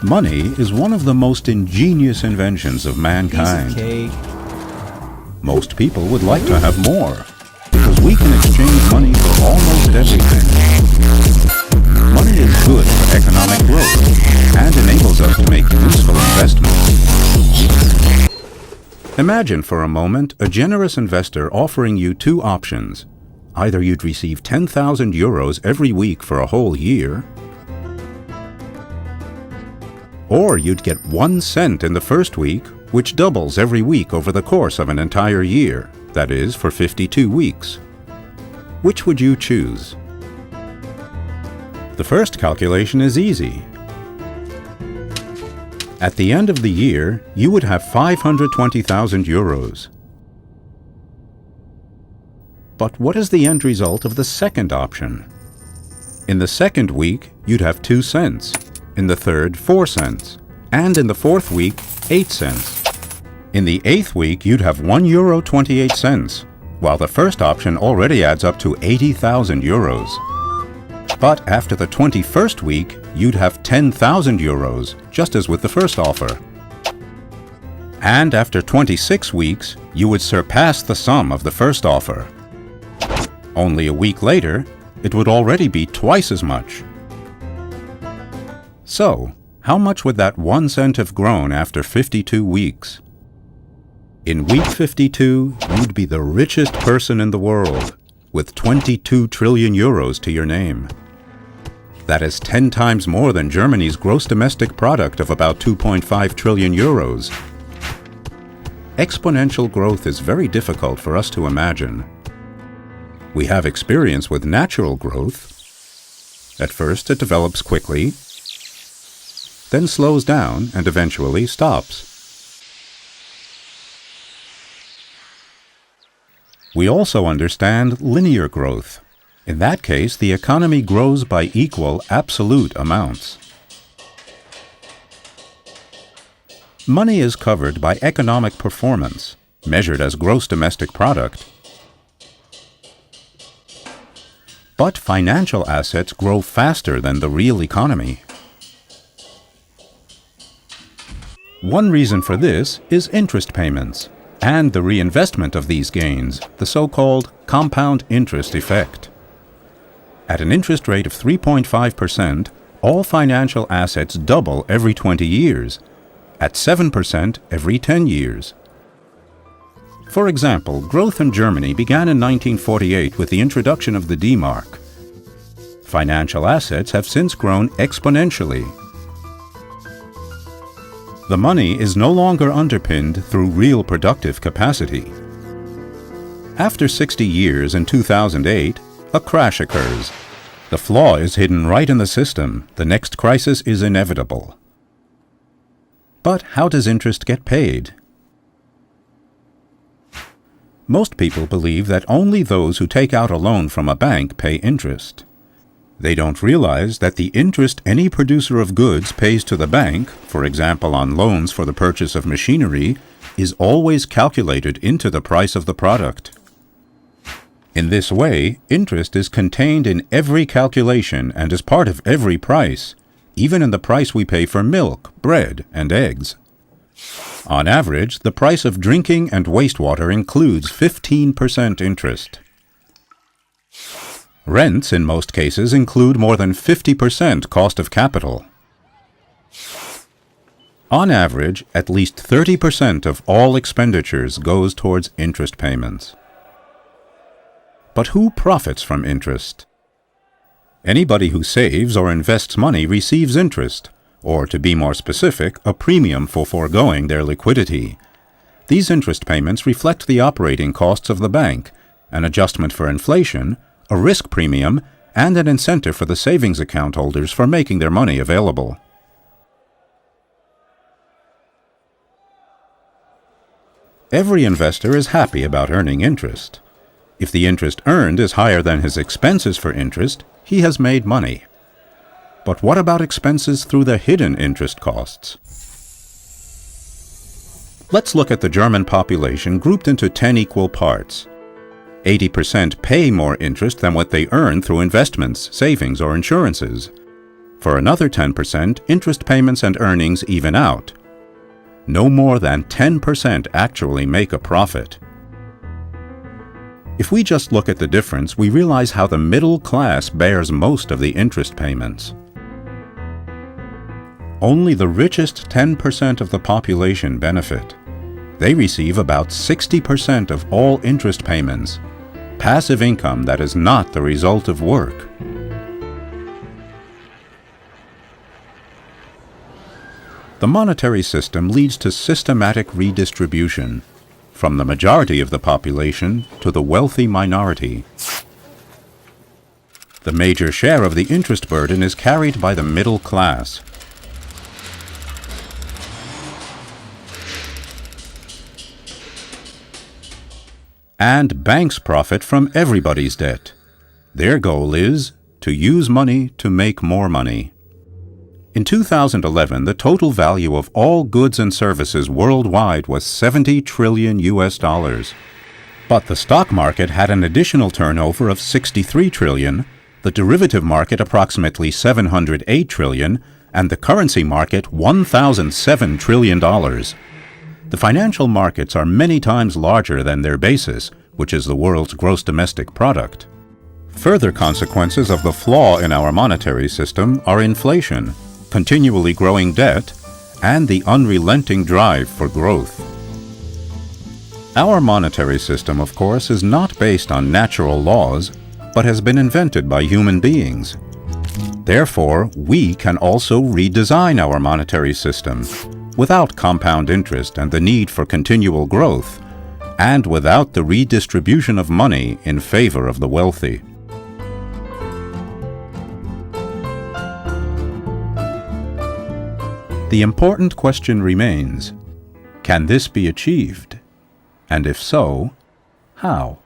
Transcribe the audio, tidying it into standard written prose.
Money is one of the most ingenious inventions of mankind. Most people would like to have more, because we can exchange money for almost everything. Money is good for economic growth and enables us to make useful investments. Imagine for a moment a generous investor offering you two options. Either you'd receive 10,000 euros every week for a whole year, or you'd get 1 cent in the first week, which doubles every week over the course of an entire year, that is, for 52 weeks. Which would you choose? The first calculation is easy. At the end of the year, you would have 520,000 euros. But what is the end result of the second option? In the second week, you'd have 2 cents, in the third, 4 cents, and in the fourth week, 8 cents. In the 8th week, you'd have €1.28, while the first option already adds up to 80,000 euros. But after the 21st week, you'd have 10,000 euros, just as with the first offer. And after 26 weeks, you would surpass the sum of the first offer. Only a week later, it would already be twice as much. So, how much would that 1 cent have grown after 52 weeks? In week 52, you'd be the richest person in the world, with 22 trillion euros to your name. That is 10 times more than Germany's gross domestic product of about 2.5 trillion euros. Exponential growth is very difficult for us to imagine. We have experience with natural growth. At first, it develops quickly, then slows down and eventually stops. We also understand linear growth. In that case, the economy grows by equal absolute amounts. Money is covered by economic performance, measured as gross domestic product. But financial assets grow faster than the real economy. One reason for this is interest payments and the reinvestment of these gains, the so-called compound interest effect. At an interest rate of 3.5%, all financial assets double every 20 years, at 7% every 10 years. For example, growth in Germany began in 1948 with the introduction of the D-Mark. Financial assets have since grown exponentially. The money is no longer underpinned through real productive capacity. After 60 years in 2008, a crash occurs. The flaw is hidden right in the system. The next crisis is inevitable. But how does interest get paid? Most people believe that only those who take out a loan from a bank pay interest. They don't realize that the interest any producer of goods pays to the bank, for example on loans for the purchase of machinery, is always calculated into the price of the product. In this way, interest is contained in every calculation and is part of every price, even in the price we pay for milk, bread, and eggs. On average, the price of drinking and wastewater includes 15% interest. Rents, in most cases, include more than 50% cost of capital. On average, at least 30% of all expenditures goes towards interest payments. But who profits from interest? Anybody who saves or invests money receives interest, or to be more specific, a premium for foregoing their liquidity. These interest payments reflect the operating costs of the bank, an adjustment for inflation, a risk premium, and an incentive for the savings account holders for making their money available. Every investor is happy about earning interest. If the interest earned is higher than his expenses for interest, he has made money. But what about expenses through the hidden interest costs? Let's look at the German population grouped into 10 equal parts. 80% pay more interest than what they earn through investments, savings, or insurances. For another 10%, interest payments and earnings even out. No more than 10% actually make a profit. If we just look at the difference, we realize how the middle class bears most of the interest payments. Only the richest 10% of the population benefit. They receive about 60% of all interest payments, passive income that is not the result of work. The monetary system leads to systematic redistribution, from the majority of the population to the wealthy minority. The major share of the interest burden is carried by the middle class. And banks profit from everybody's debt. Their goal is to use money to make more money. In 2011, the total value of all goods and services worldwide was $70 trillion. But the stock market had an additional turnover of $63 trillion, the derivative market approximately $708 trillion, and the currency market $1,007 trillion. The financial markets are many times larger than their basis, which is the world's gross domestic product. Further consequences of the flaw in our monetary system are inflation, continually growing debt, and the unrelenting drive for growth. Our monetary system, of course, is not based on natural laws, but has been invented by human beings. Therefore, we can also redesign our monetary system without compound interest and the need for continual growth, and without the redistribution of money in favor of the wealthy. The important question remains, can this be achieved? And if so, how?